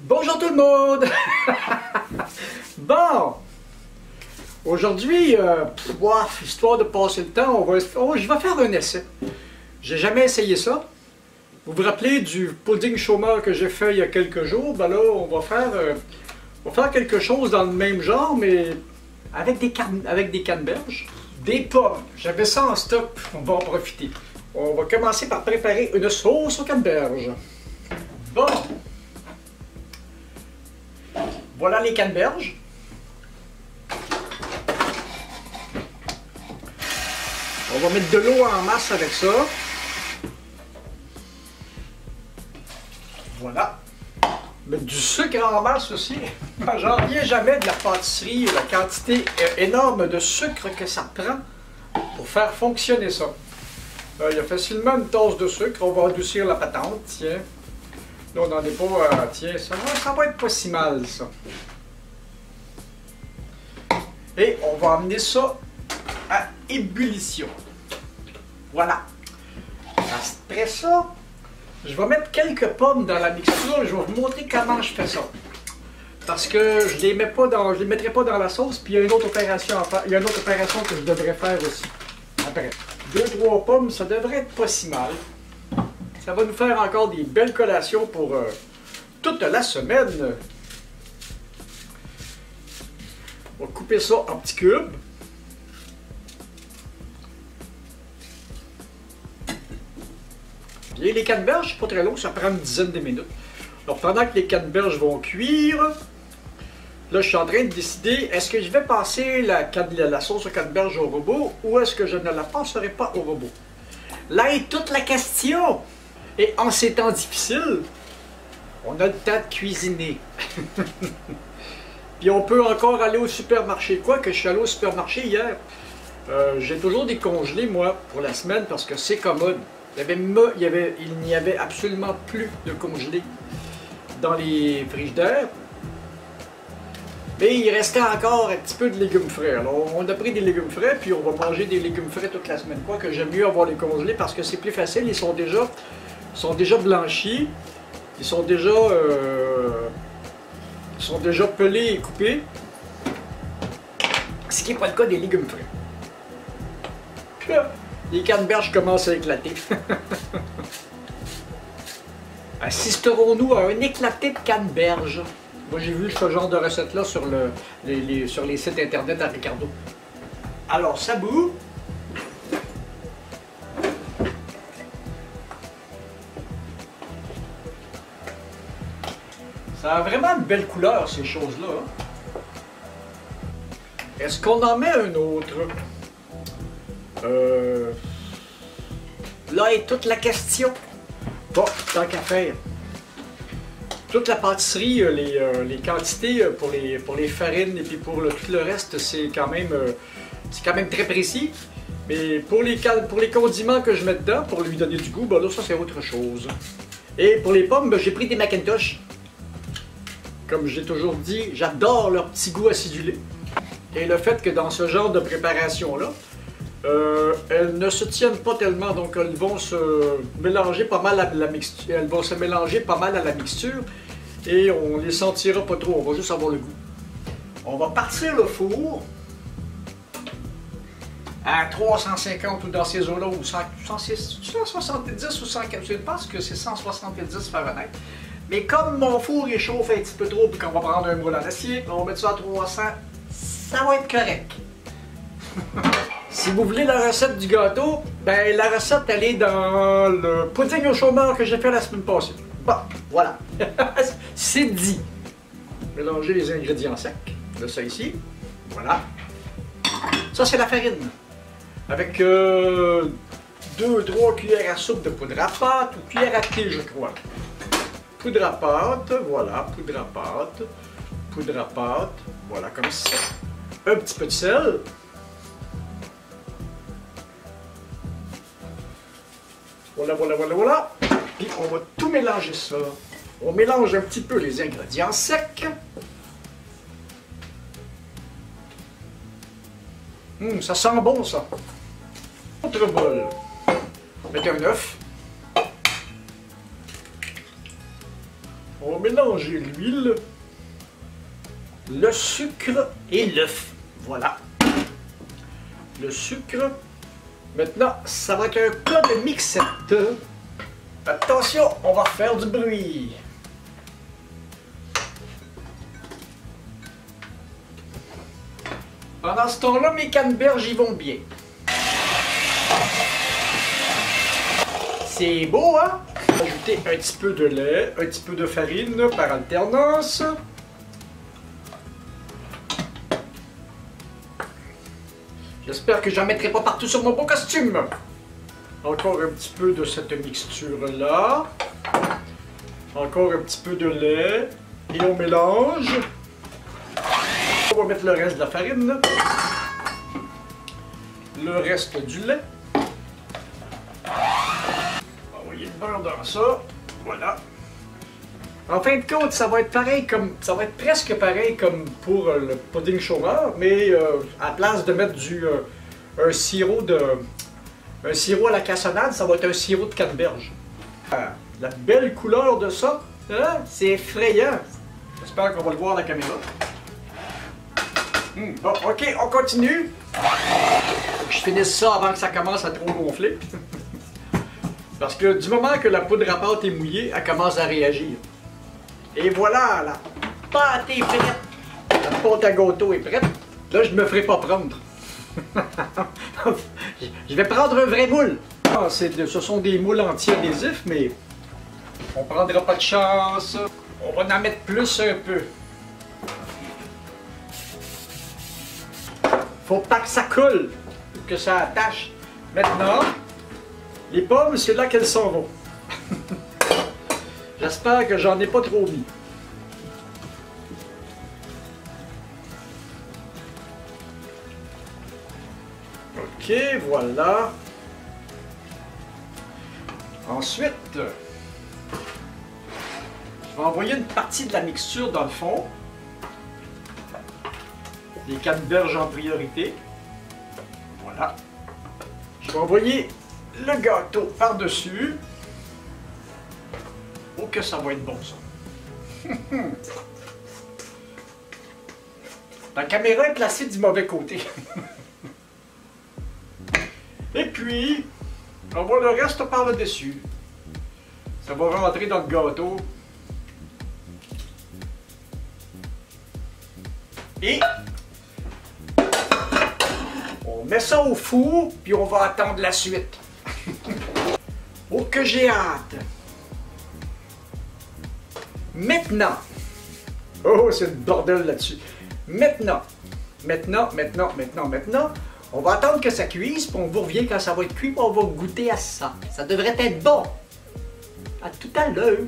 Bonjour tout le monde! Bon! Aujourd'hui, histoire de passer le temps, je vais faire un essai. J'ai jamais essayé ça. Vous vous rappelez du pudding chômeur que j'ai fait il y a quelques jours? Ben là, on va faire quelque chose dans le même genre, mais avec des canneberges. Des pommes. J'avais ça en stock, on va en profiter. On va commencer par préparer une sauce aux canneberges. Bon! Voilà les canneberges. On va mettre de l'eau en masse avec ça. Voilà. Mettre du sucre en masse aussi. J'en reviens jamais de la pâtisserie, la quantité énorme de sucre que ça prend pour faire fonctionner ça. Il y a facilement une tasse de sucre. On va adoucir la patente, tiens. Là, on n'en est pas... tiens, ça va être pas si mal, ça. Et on va amener ça à ébullition. Voilà. Après ça, je vais mettre quelques pommes dans la mixture. Je vais vous montrer comment je fais ça. Parce que je les mettrai pas dans la sauce, puis il y a une autre opération à faire. Il y a une autre opération que je devrais faire aussi. Après. 2-3 pommes, ça devrait être pas si mal. Ça va nous faire encore des belles collations pour toute la semaine. On va couper ça en petits cubes. Bien, les canneberges, c'est pas très long, ça prend une dizaine de minutes. Alors pendant que les canneberges vont cuire, là je suis en train de décider, est-ce que je vais passer la sauce aux canneberges au robot ou est-ce que je ne la passerai pas au robot? Là est toute la question! Et en ces temps difficiles, on a le temps de cuisiner. Puis on peut encore aller au supermarché. Quoique je suis allé au supermarché hier. J'ai toujours des congelés, moi, pour la semaine, parce que c'est commode. Il n'y avait absolument plus de congelés dans les frigidaires. Mais il restait encore un petit peu de légumes frais. Alors on a pris des légumes frais, puis on va manger des légumes frais toute la semaine. Quoique j'aime mieux avoir les congelés parce que c'est plus facile. Ils sont déjà blanchis. Ils sont déjà pelés et coupés. Ce qui n'est pas le cas des légumes frais. Puis là, les canneberges commencent à éclater. Assisterons-nous à un éclaté de canneberges? Moi, j'ai vu ce genre de recette-là sur les sites internet à Ricardo. Alors, ça bout. Ça a vraiment une belle couleur, ces choses-là. Est-ce qu'on en met un autre? Là est toute la question. Bon, tant qu'à faire. Toute la pâtisserie, les quantités pour les farines et puis pour tout le reste, c'est quand même très précis. Mais pour les condiments que je mets dedans, pour lui donner du goût, ben là, ça c'est autre chose. Et pour les pommes, ben, j'ai pris des Macintosh. Comme j'ai toujours dit, j'adore leur petit goût acidulé. Et le fait que dans ce genre de préparation-là, elles ne se tiennent pas tellement, donc elles vont se mélanger pas mal à la mixture. Elles vont se mélanger pas mal à la mixture et on les sentira pas trop, on va juste avoir le goût. On va partir le four à 350 ou dans ces eaux-là, ou 170 ou 140, je pense que c'est 170 Fahrenheit. Mais comme mon four il chauffe un petit peu trop et qu'on va prendre un moule en acier, on va mettre ça à 300, ça va être correct. Si vous voulez la recette du gâteau, ben la recette elle est dans le pudding au chômeur que j'ai fait la semaine passée. Bon, voilà. C'est dit. Mélangez les ingrédients secs. Là, ça ici. Voilà. Ça, c'est la farine. Avec 2-3 cuillères à soupe de poudre à pâte ou cuillère à thé, je crois. Poudre à pâte, voilà, poudre à pâte. Poudre à pâte, voilà, comme ça. Un petit peu de sel. Voilà, voilà, voilà, voilà. Puis on va tout mélanger ça. On mélange un petit peu les ingrédients secs. Ça sent bon, ça. Autre bol. Mettez un œuf. On va mélanger l'huile, le sucre et l'œuf. Voilà. Le sucre. Maintenant, ça va être un plat de mixette. Attention, on va faire du bruit. Pendant ce temps-là, mes canneberges y vont bien. C'est beau, hein? Ajouter un petit peu de lait, un petit peu de farine par alternance. J'espère que j'en mettrai pas partout sur mon beau costume. Encore un petit peu de cette mixture-là. Encore un petit peu de lait. Et on mélange. On va mettre le reste de la farine. Le reste du lait. Envoyer le beurre dans ça. Voilà. En fin de compte, ça va être pareil comme. Ça va être presque pareil comme pour le pudding chômeur, mais à la place de mettre un sirop à la cassonade, ça va être un sirop de canneberge. La belle couleur de ça, hein? C'est effrayant. J'espère qu'on va le voir à la caméra. Bon, ok, on continue. Faut que je finisse ça avant que ça commence à trop gonfler. Parce que du moment que la poudre à pâte est mouillée, elle commence à réagir. Et voilà, la pâte est prête. La pâte à gâteau est prête. Là, je ne me ferai pas prendre. Je vais prendre un vrai moule. Ah, ce sont des moules anti-adhésifs, mais on ne prendra pas de chance. On va en mettre plus un peu. Faut pas que ça coule, que ça attache. Maintenant, les pommes, c'est là qu'elles s'en vont. J'espère que j'en ai pas trop mis. Ok, voilà. Ensuite, je vais envoyer une partie de la mixture dans le fond. Les canneberges en priorité. Voilà. Je vais envoyer le gâteau par-dessus. Oh que ça va être bon ça. La caméra est placée du mauvais côté. Et puis, on voit le reste par le dessus. Ça va rentrer dans le gâteau. Et on met ça au four, puis on va attendre la suite. Oh que j'ai hâte! Maintenant, oh c'est le bordel là-dessus. Maintenant, on va attendre que ça cuise, puis on vous revient quand ça va être cuit, puis on va goûter à ça. Ça devrait être bon. À tout à l'heure.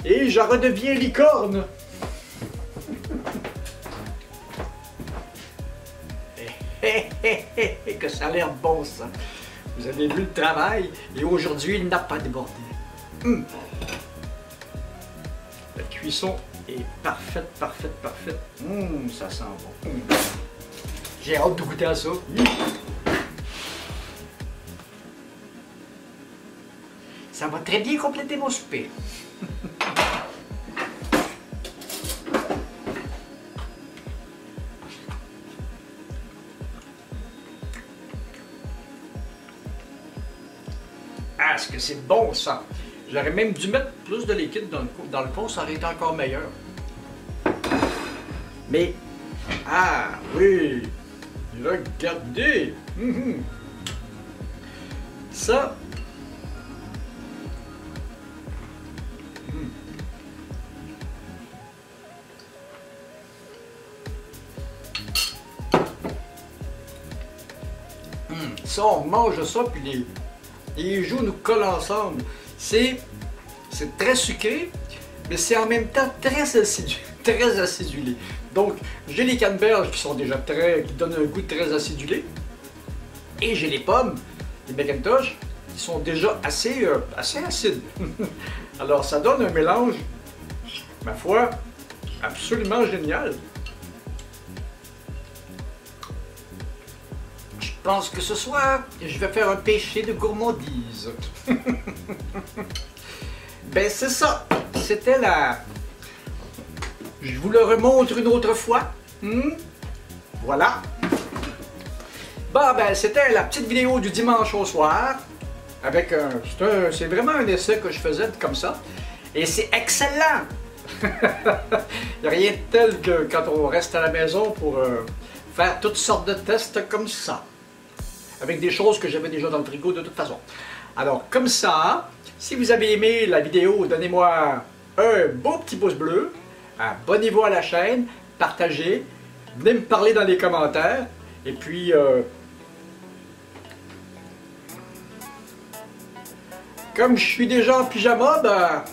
Et je redeviens licorne. Que ça a l'air bon ça. Vous avez vu le travail et aujourd'hui il n'a pas débordé. La cuisson est parfaite. Ça sent bon. J'ai hâte de goûter à ça. Ça va très bien compléter mon souper. Ah, est-ce que c'est bon ça? J'aurais même dû mettre plus de liquide dans le pot, ça aurait été encore meilleur. Mais, ah oui, regardez! Ça, ça, on mange ça, puis les joues nous collent ensemble. C'est très sucré, mais c'est en même temps très acidulé. Donc, j'ai les canneberges qui sont déjà qui donnent un goût très acidulé. Et j'ai les pommes, les McIntosh, qui sont déjà assez acides. Alors, ça donne un mélange, ma foi, absolument génial. pense que ce soir, je vais faire un péché de gourmandise. Ben c'est ça, c'était la... Je vous le remontre une autre fois. Voilà. Bon, ben c'était la petite vidéo du dimanche au soir. Avec un... C'est vraiment un essai que je faisais comme ça. Et c'est excellent! Il n'y a rien de tel que quand on reste à la maison pour faire toutes sortes de tests comme ça. Avec des choses que j'avais déjà dans le frigo de toute façon. Alors, comme ça, si vous avez aimé la vidéo, donnez-moi un beau petit pouce bleu, abonnez-vous à la chaîne, partagez, venez me parler dans les commentaires, et puis... comme je suis déjà en pyjama, ben...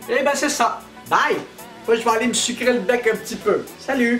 Et ben c'est ça. Bye! Moi je vais aller me sucrer le bec un petit peu. Salut!